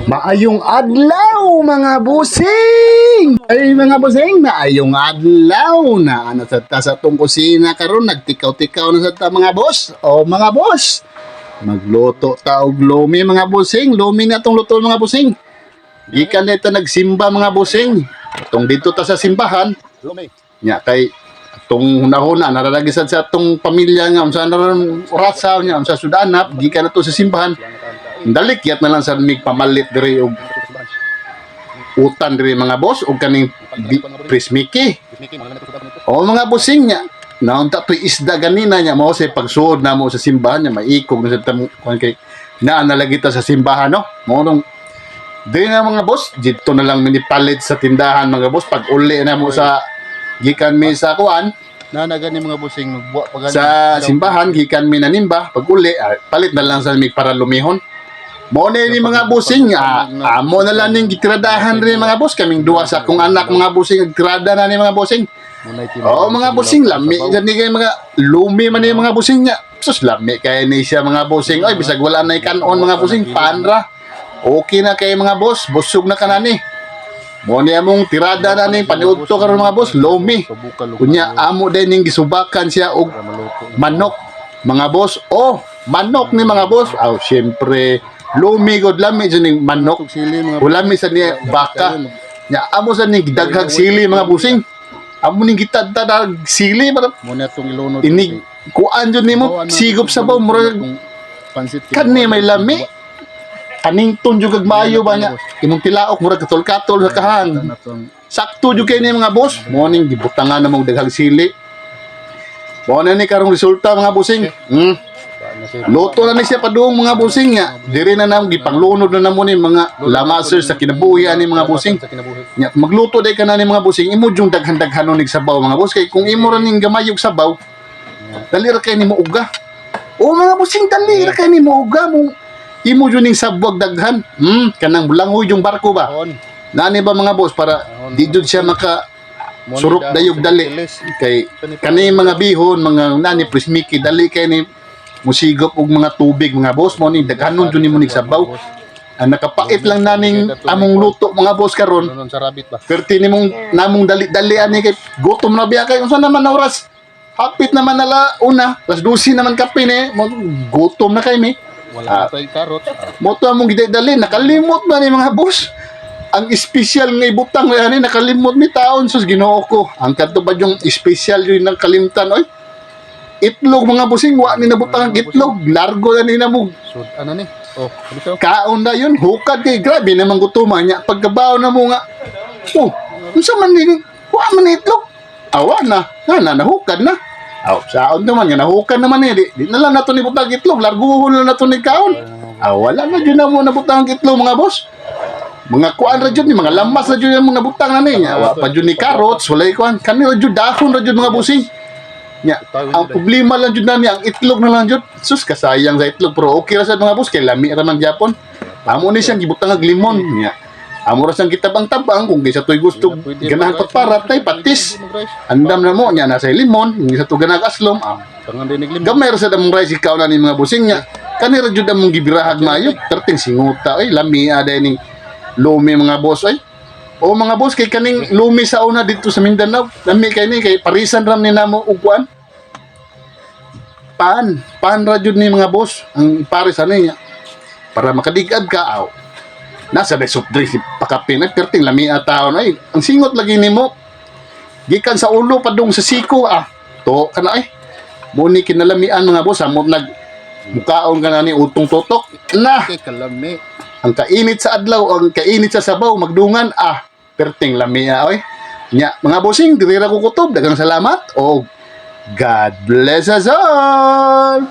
Maayong adlaw mga busing! Ay mga busing, maayong adlaw na ano sa tong kusina karon nagtikaw-tikaw na sa ta mga boss. O mga boss, magluto ta og lumi mga busing. Lumi na tong luto mga busing. Gikan dito nagsimba mga busing. Tong dito ta sa simbahan. Nya kay tong hunahuna naralagisan sa tong pamilya nga unsa naron orasa nya unsa sudanap gikan na to sa simbahan. Dalikyat na lang sa mig pamalit diri og utan diri mga boss og kaning prismiki. O mga bossing nya naunta to isda ganina nya mao say pagsuod na mo sa simbahan nya maikog na sa kuan kay naalagi ta sa simbahan no. Mao nung diri nga mga boss dito na lang minipalit sa tindahan mga boss pag uli na mo sa gikan mi sa kuan na gani mga busing magbuwa pa gani sa simbahan gikan mi nanimba pag uli palit na lang sa mig para lumihon. Mo na ni mga busing, amo na lang ning gitradahan rin mga boss. Kaming duwa sa akong anak mga busing, nagtrada na ni mga busing. Oo mga busing, lami dyan ni kayo mga lumi man ni mga busing niya. Sus, lami kaya ni siya mga busing. Ay, bisag wala na ikanon mga busing, panra. Okay na kayo mga boss, busog na kanani. Mo niya mong tirada na ni paniudto karon mga boss, lumi. Kunya amo din ning gisubakan siya og manok. Mga boss, manok ni mga boss. Syempre, lumi god lami sa ning manok. Ulami sa niya baka. Nya amo sa ning daghag sili mga busing. Amo ning gitad-tad sili para muna tong ilunod. Inig kuan jud nimo sigop sa baw murag pansit. kani may lami. Kaning tunjog kag maayo ba nya. Imong tilaok murag katol-katol sa kahang. Sakto jud kay ni mga boss. Mo ning gibutangan na mong daghag sili. Mo na ni karong resulta mga busing. Luto na ni siya padung mga busing nya. Diri na nang gipanglunod na namo ni mga lamaser sa kinabuhi ani mga busing. Nya magluto day kana ni mga busing imo jung daghan-daghanon nig sabaw mga boss kay kung imo ra ning gamayog sabaw dali ra kay nimo uga. O mga busing dali ra kay nimo uga mo imo jud ning sabwag daghan. Kanang bulangoy yung barko ba. Nani ba mga boss para di jud siya maka surok dayog dali kay kani mga bihon mga nani prismiki dali kay ni musigop og mga tubig mga boss mo ni daghanon jud nimo nig sabaw. Ang nakapait lang naning among luto mga boss karon. Sa rabbit ba? Perti nimong namong dali-dali ani kay gutom na biya kay unsa naman na oras. Hapit naman nala una, plus 12 naman kape ni. Gutom na kay mi. Wala pa karot. Mo to among gidali nakalimot ba ni mga boss. Ang espesyal nga ibutang ani nakalimot mi taon sus Ginoo ko. Ang kadto ba yung espesyal yung nakalimtan oy. Itlog mga busing wa ni nabutang ang itlog largo na ni namo So ano ni? Dito. kaon na yun hukad kay grabe naman gutuman niya pagkabaw na mo nga unsa man ni wa man ni itlog awa na nahukad na saon naman nga nahukad naman ni di na lang nato ni butang itlog larguhon na nato ni kaon wala na jud na mo nabutang ang itlog mga boss mga kuan ra jud ni mga lamas ra jud mo nabutang na ni wa pa jud ni carrots walay kuan kani ra jud dahon ra jud mga busing. Nya, ang problema lang jud nani ang itlog na lang jud. Sus kasayang sa itlog pero okay ra sa mga boss kay lami ra man gyapon. Amo ni siyang gibutang og limon nya. Amo ra siyang kitabang-tabang kung sa toy gusto ganahan pagparat tay patis. Andam na mo nya nasa limon, hindi sa to ganag aslom. Tangan din limon. Gamay ra sa damong rice ikaw na ni mga busing nya. Kani ra jud among gibirahag maayo, perting singuta ay lami ada ning lumi mga boss ay. O mga boss kay kaning lumi sa una dito sa Mindanao, lami kay ni kay parisan ram ni namo og kuan. Pan ra jud ni mga boss ang pares ani niya para makadigad ka nasa day soft drink pakapin ay perting lami taon ay ang singot lagi nimo gikan sa ulo padung sa siko to kana ay mo ni kinalamian mga boss amo nag mukaon kana ni utong totok na Kay kalami. ang kainit sa adlaw ang kainit sa sabaw magdungan perting lami oy nya mga bossing diri ra ko kutob daghang salamat God bless us all.